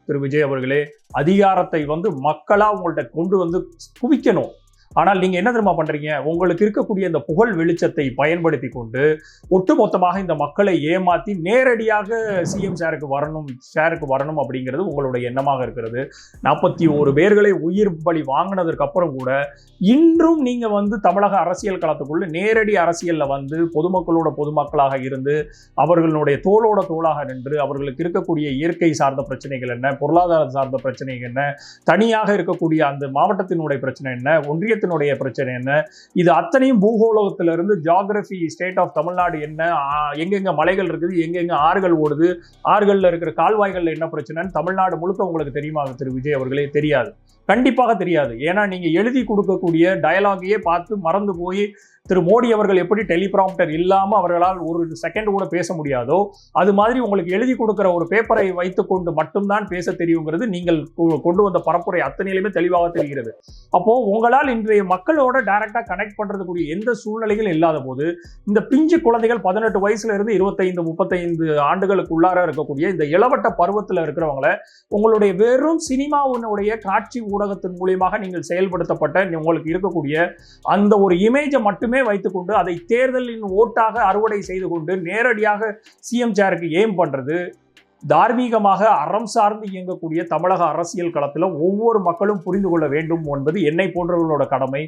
திரு விஜய் அவர்களே. அதிகாரத்தை மக்களா உங்கள்ட்ட கொண்டு குவிக்கணும். ஆனால் நீங்க என்ன தெரியுமா பண்றீங்க? உங்களுக்கு இருக்கக்கூடிய இந்த புகழ் வெளிச்சத்தை பயன்படுத்தி கொண்டு ஒட்டுமொத்தமாக இந்த மக்களை ஏமாத்தி நேரடியாக சிஎம் ஷேருக்கு வரணும் அப்படிங்கிறது உங்களுடைய எண்ணமாக இருக்கிறது. 41 பேர்களை உயிர் பலி வாங்கினதற்கு அப்புறம் கூட இன்றும் நீங்க தமிழக அரசியல் களத்துக்குள்ள நேரடி அரசியல்ல பொதுமக்களாக இருந்து அவர்களுடைய தோளோட தோளாக நின்று அவர்களுக்கு இருக்கக்கூடிய இயற்கை சார்ந்த பிரச்சனைகள் என்ன, பொருளாதார சார்ந்த பிரச்சனைகள் என்ன, தனியாக இருக்கக்கூடிய அந்த மாவட்டத்தினுடைய பிரச்சனை என்ன, ஒன்றியத்தினுடைய பிரச்சனை என்ன, இது அத்தனையும் பூகோளத்திலிருந்து ஜியோகிராபி ஸ்டேட் ஆஃப் தமிழ்நாடு என்ன, எங்கெங்க மலைகள் இருக்குது, எங்கெங்க ஆறுகள் ஓடுது, ஆறுகள்ல இருக்கிற கால்வாய்கள்ல என்ன பிரச்சனைன்னு தமிழ்நாடு முழுக்க உங்களுக்கு தெரியுமா திரு விஜய் அவர்களே? தெரியாது, கண்டிப்பாக தெரியாது. ஏன்னா நீங்க எழுதி கொடுக்கக்கூடிய டயலாகையே பார்த்து மறந்து போய் திரு மோடி அவர்கள் எப்படி டெலிபிராம்டர் இல்லாம அவர்களால் ஒரு செகண்ட் கூட பேச முடியாதோ அது மாதிரி உங்களுக்கு எழுதி கொடுக்கிற ஒரு பேப்பரை வைத்துக்கொண்டு மட்டும்தான் பேச தெரியுங்கிறது நீங்கள் கொண்டு வந்த பரப்புரை அத்தனையிலுமே தெளிவாக தெரிகிறது. அப்போ உங்களால் இன்றைய மக்களோட டைரக்டா கனெக்ட் பண்றதுக்கூடிய எந்த சூழ்நிலைகள் இல்லாத போது இந்த பிஞ்சு குழந்தைகள் 18 வயசுல இருந்து 25-35 ஆண்டுகளுக்குள்ளார இருக்கக்கூடிய இந்த இளவட்ட பருவத்தில் இருக்கிறவங்களை உங்களுடைய வெறும் சினிமாவுடைய காட்சி ஊடகத்தின் மூலியமாக நீங்கள் செயல்படுத்தப்பட்ட உங்களுக்கு இருக்கக்கூடிய அந்த ஒரு இமேஜை மட்டுமே வைத்துக்கொண்டு அதை தேர்தலின் ஓட்டாக அறுவடை செய்து கொண்டு நேரடியாக சிஎம் சேருக்கு ஏம் பண்றது தார்மீகமாக அறம் சார்ந்து இயங்கக்கூடிய தமிழக அரசியல் களத்தில் ஒவ்வொரு மக்களும் புரிந்து கொள்ள வேண்டும் என்பது என்னை போன்றவர்களோட கடமை.